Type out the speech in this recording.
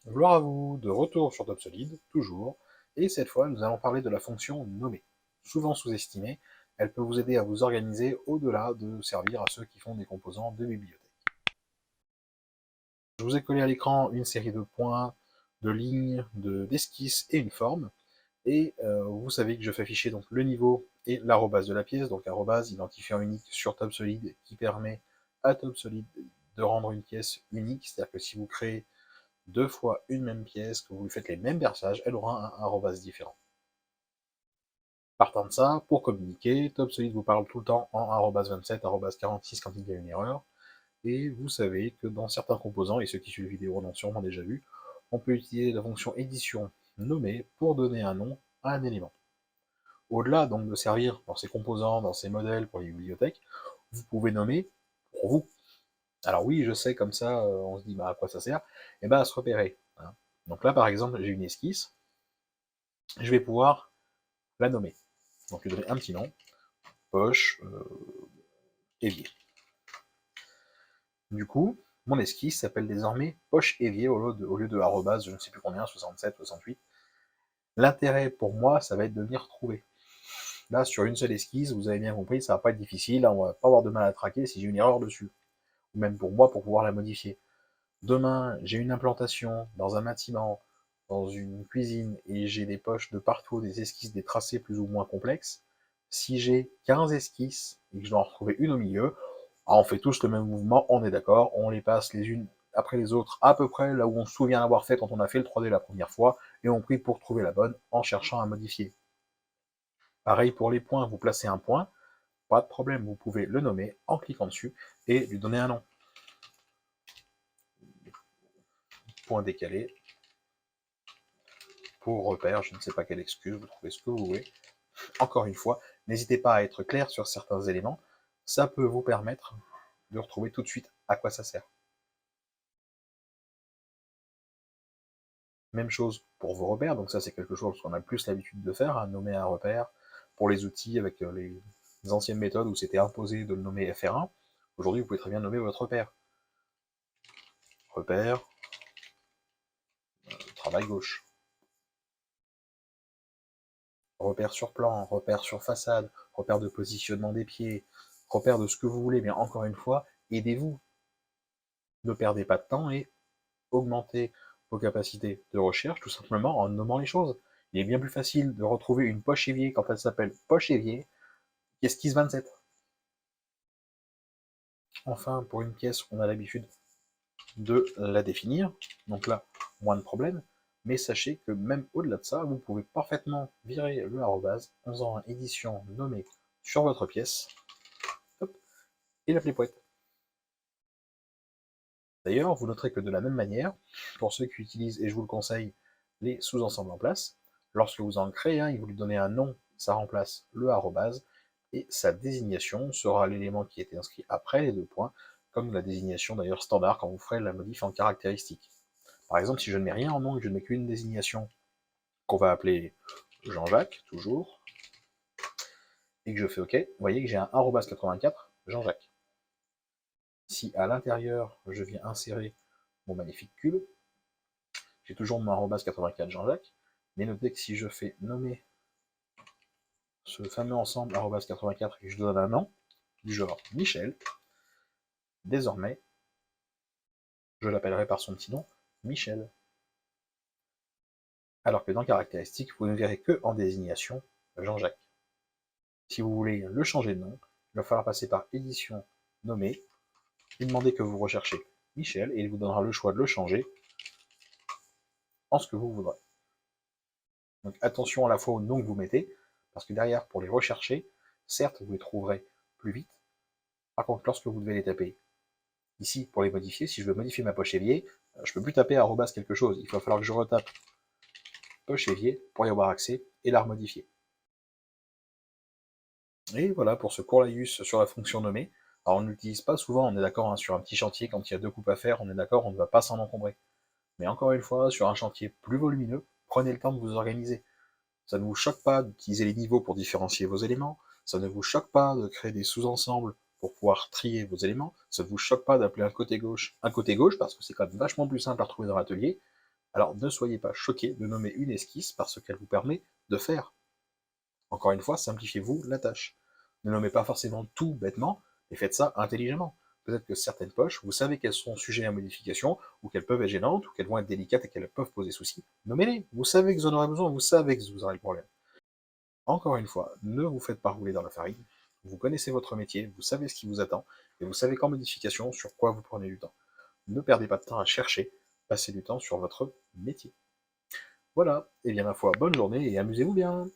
Gloire à vous, de retour sur TopSolid, toujours, et cette fois nous allons parler de la fonction nommer. Souvent sous-estimée, elle peut vous aider à vous organiser au-delà de servir à ceux qui font des composants de bibliothèque. Je vous ai collé à l'écran une série de points, de lignes, d'esquisses et une forme, et vous savez que je fais afficher donc le niveau et l'arrobase de la pièce, donc arrobase, identifiant unique sur TopSolid qui permet à TopSolid de rendre une pièce unique, c'est-à-dire que si vous créez deux fois une même pièce, que vous lui faites les mêmes perçages, elle aura un arrobas différent. Partant de ça, pour communiquer, TopSolid vous parle tout le temps en arrobas 27, arrobas 46 quand il y a une erreur, et vous savez que dans certains composants, et ceux qui suivent la vidéo l'ont sûrement déjà vu, on peut utiliser la fonction édition nommer pour donner un nom à un élément. Au-delà donc de servir dans ces composants, dans ces modèles pour les bibliothèques, vous pouvez nommer pour vous. Alors oui, je sais, comme ça, on se dit, bah, à quoi ça sert? Eh ben, à se repérer, hein. Donc là, par exemple, j'ai une esquisse, je vais pouvoir la nommer. Donc lui donner un petit nom, poche, évier. Du coup, mon esquisse s'appelle désormais poche évier au lieu de arrobase, je ne sais plus combien, 67, 68. L'intérêt pour moi, ça va être de venir trouver. Là, sur une seule esquisse, vous avez bien compris, ça va pas être difficile, on va pas avoir de mal à traquer si j'ai une erreur dessus. Ou même pour moi, pour pouvoir la modifier. Demain, j'ai une implantation dans un bâtiment, dans une cuisine, et j'ai des poches de partout, des esquisses, des tracés plus ou moins complexes. Si j'ai 15 esquisses et que je dois en retrouver une au milieu, on fait tous le même mouvement, on est d'accord, on les passe les unes après les autres, à peu près là où on se souvient l'avoir fait quand on a fait le 3D la première fois, et on prie pour trouver la bonne en cherchant à modifier. Pareil pour les points, vous placez un point, pas de problème, vous pouvez le nommer en cliquant dessus et lui donner un nom. Point décalé, pour repère, je ne sais pas quelle excuse, vous trouvez ce que vous voulez. Encore une fois, n'hésitez pas à être clair sur certains éléments, ça peut vous permettre de retrouver tout de suite à quoi ça sert. Même chose pour vos repères, donc ça c'est quelque chose qu'on a plus l'habitude de faire, nommer un repère. Pour les outils avec les anciennes méthodes où c'était imposé de le nommer FR1, aujourd'hui vous pouvez très bien nommer votre repère. Repère, travail gauche. Repère sur plan, repère sur façade, repère de positionnement des pieds, repère de ce que vous voulez, mais encore une fois, aidez-vous. Ne perdez pas de temps et augmentez vos capacités de recherche tout simplement en nommant les choses. Il est bien plus facile de retrouver une poche évier quand elle s'appelle poche évier qu'esquisse 27. Enfin, pour une pièce, on a l'habitude de la définir, donc là, moins de problème, mais sachez que même au-delà de ça, vous pouvez parfaitement virer le arrobase en faisant un édition nommée sur votre pièce, hop, et l'appeler poète. D'ailleurs, vous noterez que de la même manière, pour ceux qui utilisent, et je vous le conseille, les sous-ensembles en place, lorsque vous en créez un et vous lui donnez un nom, ça remplace le arrobase, et sa désignation sera l'élément qui était inscrit après les deux points, comme la désignation d'ailleurs standard quand vous ferez la modif en caractéristique. Par exemple, si je ne mets rien en nom et que je ne mets qu'une désignation qu'on va appeler Jean-Jacques, toujours, et que je fais OK, vous voyez que j'ai un arrobase 84 Jean-Jacques. Si à l'intérieur, je viens insérer mon magnifique cube, j'ai toujours mon arrobase 84 Jean-Jacques, mais notez que si je fais nommer ce fameux ensemble arrobase 84 et que je donne un nom, du genre Michel, désormais, je l'appellerai par son petit nom, Michel. Alors que dans caractéristiques, vous ne verrez que en désignation Jean-Jacques. Si vous voulez le changer de nom, il va falloir passer par édition nommer, lui demander que vous recherchez Michel, et il vous donnera le choix de le changer en ce que vous voudrez. Donc attention à la fois au nom que vous mettez, parce que derrière, pour les rechercher, certes, vous les trouverez plus vite. Par contre, lorsque vous devez les taper ici pour les modifier, si je veux modifier ma poche évier, je ne peux plus taper arrobas quelque chose. Il va falloir que je retape poche évier pour y avoir accès et la remodifier. Et voilà pour ce court laïus sur la fonction nommer. Alors on ne l'utilise pas souvent, on est d'accord, hein, sur un petit chantier, quand il y a deux coupes à faire, on est d'accord, on ne va pas s'en encombrer. Mais encore une fois, sur un chantier plus volumineux, prenez le temps de vous organiser. Ça ne vous choque pas d'utiliser les niveaux pour différencier vos éléments, ça ne vous choque pas de créer des sous-ensembles pour pouvoir trier vos éléments, ça ne vous choque pas d'appeler un côté gauche, parce que c'est quand même vachement plus simple à retrouver dans l'atelier, Alors ne soyez pas choqués de nommer une esquisse parce qu'elle vous permet de faire. Encore une fois, simplifiez-vous la tâche. Ne nommez pas forcément tout bêtement, mais faites ça intelligemment. Peut-être que certaines poches, vous savez qu'elles sont sujets à modification, ou qu'elles peuvent être gênantes, ou qu'elles vont être délicates et qu'elles peuvent poser souci. Nommez-les. Vous savez que vous en aurez besoin, vous savez que vous aurez le problème. Encore une fois, ne vous faites pas rouler dans la farine. Vous connaissez votre métier, vous savez ce qui vous attend, et vous savez qu'en modification, sur quoi vous prenez du temps. Ne perdez pas de temps à chercher, passez du temps sur votre métier. Voilà, et bien ma foi, bonne journée et amusez-vous bien.